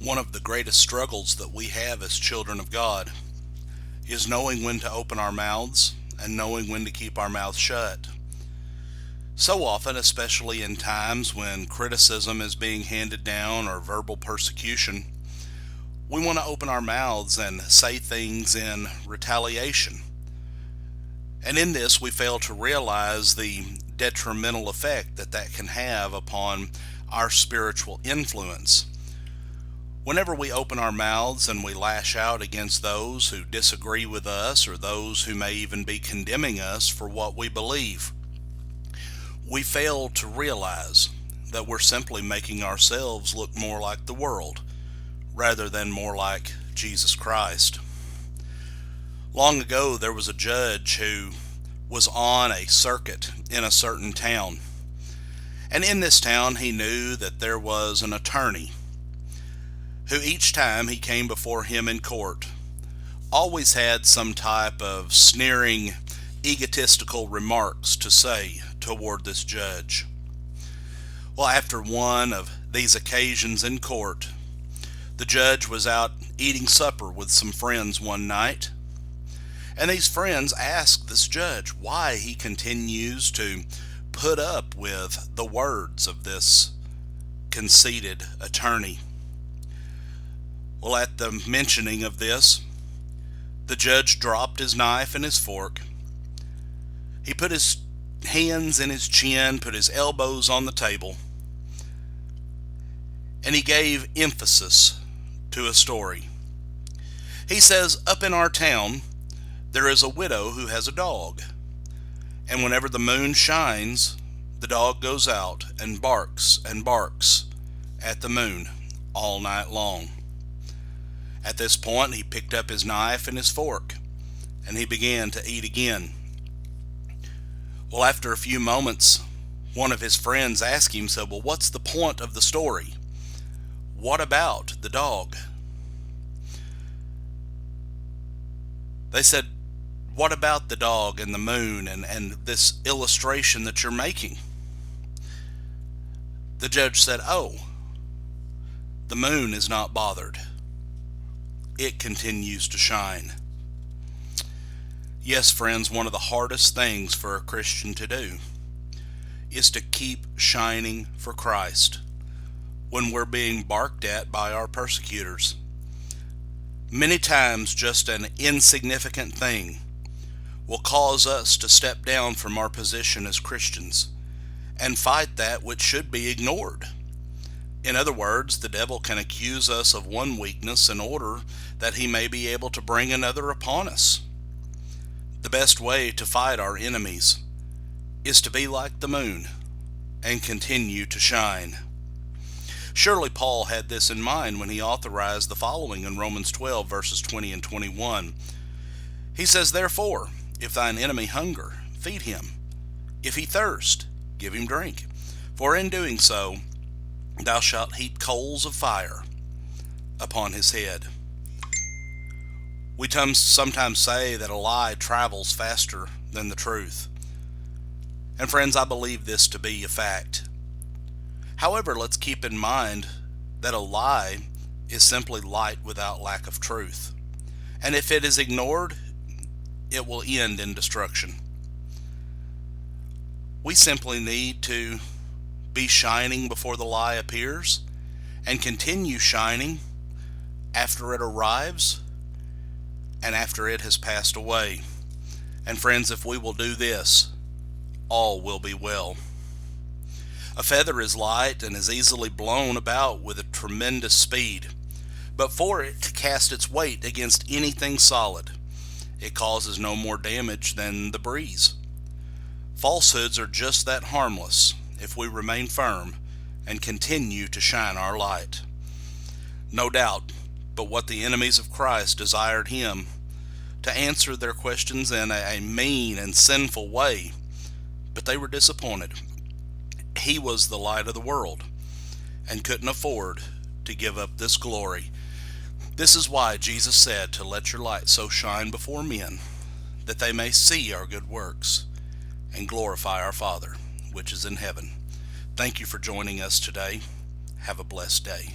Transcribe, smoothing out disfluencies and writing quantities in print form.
One of the greatest struggles that we have as children of God is knowing when to open our mouths and knowing when to keep our mouths shut. So often, especially in times when criticism is being handed down or verbal persecution, we want to open our mouths and say things in retaliation. And in this, we fail to realize the detrimental effect that can have upon our spiritual influence. Whenever we open our mouths and we lash out against those who disagree with us or those who may even be condemning us for what we believe, we fail to realize that we're simply making ourselves look more like the world rather than more like Jesus Christ. Long ago, there was a judge who was on a circuit in a certain town. And in this town, he knew that there was an attorney who each time he came before him in court always had some type of sneering, egotistical remarks to say toward this judge. Well, after one of these occasions in court, the judge was out eating supper with some friends one night, and these friends asked this judge why he continues to put up with the words of this conceited attorney. Well, at the mentioning of this, the judge dropped his knife and his fork. He put his hands in his chin, put his elbows on the table, and he gave emphasis to a story. He says, up in our town, there is a widow who has a dog, and whenever the moon shines, the dog goes out and barks at the moon all night long. At this point, he picked up his knife and his fork, and he began to eat again. Well, after a few moments, one of his friends asked him, said, well, what's the point of the story? What about the dog? They said, what about the dog and the moon and this illustration that you're making? The judge said, oh, the moon is not bothered. It continues to shine. Yes, friends, one of the hardest things for a Christian to do is to keep shining for Christ when we're being barked at by our persecutors. Many times just an insignificant thing will cause us to step down from our position as Christians and fight that which should be ignored. In other words, the devil can accuse us of one weakness in order that he may be able to bring another upon us. The best way to fight our enemies is to be like the moon and continue to shine. Surely Paul had this in mind when he authorized the following in Romans 12, verses 20 and 21. He says, therefore, if thine enemy hunger, feed him. If he thirst, give him drink. For in doing so, thou shalt heap coals of fire upon his head. We sometimes say that a lie travels faster than the truth. And friends, I believe this to be a fact. However, let's keep in mind that a lie is simply light without lack of truth. And if it is ignored, it will end in destruction. We simply need to be shining before the lie appears and continue shining after it arrives and after it has passed away. And friends, if we will do this, all will be well. A feather is light and is easily blown about with a tremendous speed, but for it to cast its weight against anything solid, it causes no more damage than the breeze. Falsehoods are just that harmless if we remain firm and continue to shine our light. No doubt, but what the enemies of Christ desired him to answer their questions in a mean and sinful way, but they were disappointed. He was the light of the world and couldn't afford to give up this glory. This is why Jesus said to let your light so shine before men that they may see our good works and glorify our Father which is in heaven. Thank you for joining us today. Have a blessed day.